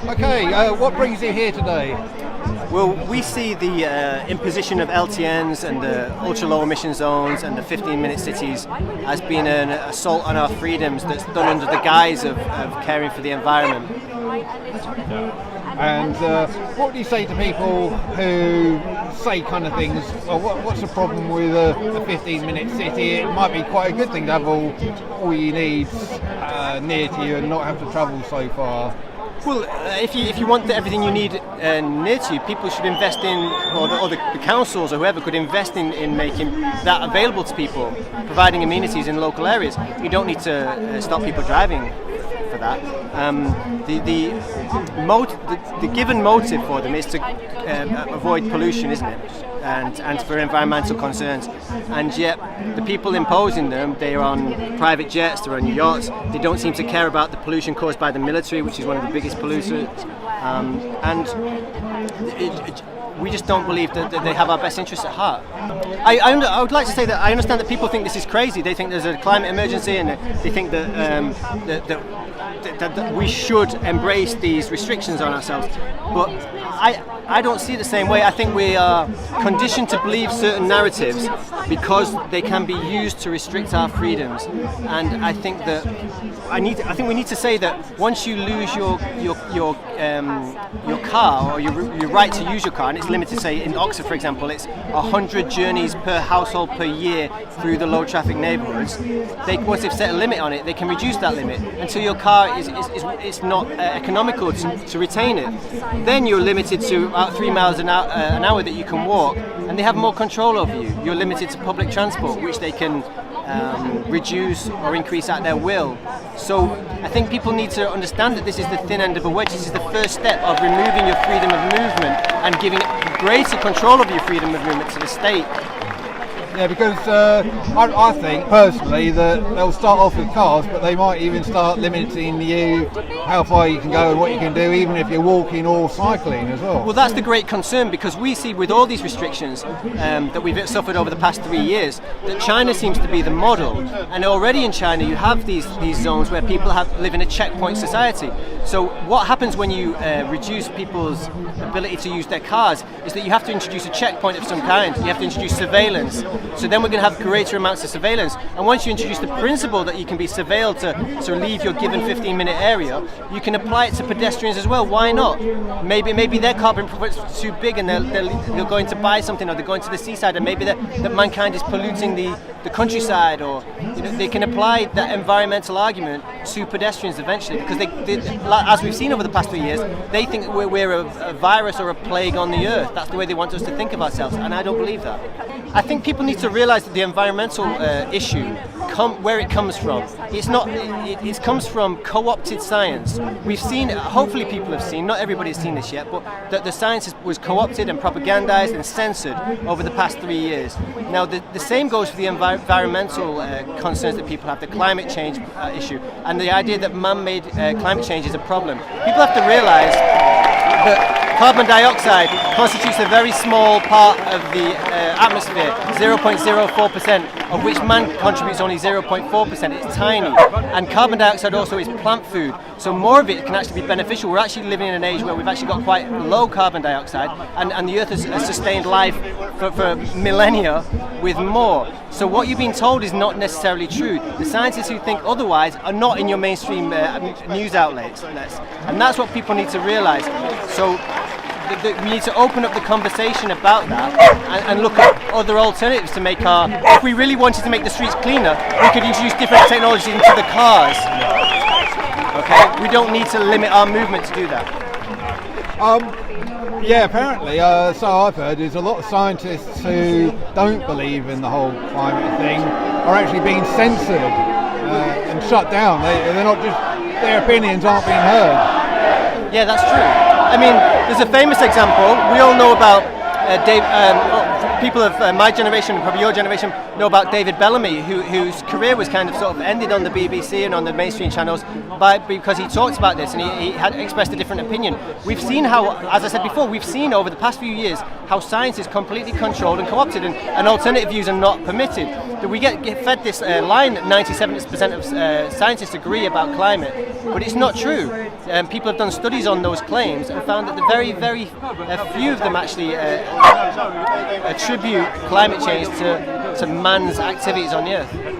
Okay, what brings you here today? Well, we see the imposition of LTNs and the ultra-low emission zones and the 15-minute cities as being an assault on our freedoms that's done under the guise of caring for the environment. And what do you say to people who say kind of things, well, what's the problem with a 15-minute city? It might be quite a good thing to have all you need near to you and not have to travel so far. Well, if you want everything you need near to you, people should invest in, or the councils or whoever could invest in making that available to people, providing amenities in local areas. You don't need to stop people driving for that. The given motive for them is to avoid pollution, isn't it? And for environmental concerns. And yet the people imposing them, they are on private jets, they're on yachts, they don't seem to care about the pollution caused by the military, which is one of the biggest polluters. We just don't believe that they have our best interests at heart. I would like to say that I understand that people think this is crazy. They think there's a climate emergency, and they think that we should embrace these restrictions on ourselves. But I don't see it the same way. I think we are conditioned to believe certain narratives because they can be used to restrict our freedoms. And I think that we need to say that once you lose your car, or your right to use your car, and it's limited, say in Oxford for example, it's 100 journeys per household per year through the low traffic neighbourhoods. Once they've set a limit on it, they can reduce that limit until your car is not economical to retain it. Then you're limited to about 3 miles an hour that you can walk, and they have more control over you. You're limited to public transport, which they can reduce or increase at their will. So I think people need to understand that this is the thin end of a wedge. This is the first step of removing your freedom of movement and giving greater control of your freedom of movement to the state. Yeah, because I think personally that they'll start off with cars, but they might even start limiting you how far you can go and what you can do, even if you're walking or cycling as well. Well, that's the great concern, because we see with all these restrictions that we've suffered over the past 3 years, that China seems to be the model. And already in China you have these zones where people live in a checkpoint society. So what happens when you reduce people's ability to use their cars is that you have to introduce a checkpoint of some kind. You have to introduce surveillance. So then we're going to have greater amounts of surveillance. And once you introduce the principle that you can be surveilled to leave your given 15-minute area, you can apply it to pedestrians as well. Why not? Maybe their carbon footprint is too big, and they're going to buy something, or they're going to the seaside, and maybe that mankind is polluting the countryside, or they can apply that environmental argument to pedestrians eventually, because they, as we've seen over the past 3 years, they think we're a virus or a plague on the earth. That's the way they want us to think of ourselves, and I don't believe that. I think people need to realise that the environmental issue, where it comes from, it comes from co-opted science. We've seen, hopefully people have seen, not everybody's seen this yet, but that the science was co-opted and propagandized and censored over the past 3 years. Now the same goes for the environmental concerns that people have, the climate change issue, and the idea that man-made climate change is a problem. People have to realise that carbon dioxide constitutes a very small part of the atmosphere, 0.04%, of which man contributes only 0.4%. It's tiny. And carbon dioxide also is plant food, so more of it can actually be beneficial. We're actually living in an age where we've actually got quite low carbon dioxide, and the Earth has sustained life for millennia with more. So what you've been told is not necessarily true. The scientists who think otherwise are not in your mainstream news outlets, and that's what people need to realise. So we need to open up the conversation about that and look at other alternatives to make if we really wanted to make the streets cleaner, we could introduce different technologies into the cars. Okay, we don't need to limit our movement to do that. Yeah, apparently, so I've heard, is a lot of scientists who don't believe in the whole climate thing are actually being censored and shut down. They're not just, their opinions aren't being heard. Yeah, that's true. I mean, there's a famous example. We all know about people of my generation, probably your generation, know about David Bellamy, whose career was kind of sort of ended on the BBC and on the mainstream channels because he talked about this and he had expressed a different opinion. We've seen how, as I said before, we've seen over the past few years how science is completely controlled and co-opted, and alternative views are not permitted. That we get fed this line that 97% of scientists agree about climate, but it's not true. People have done studies on those claims and found that the very, very few of them actually attribute climate change to man's activities on the Earth.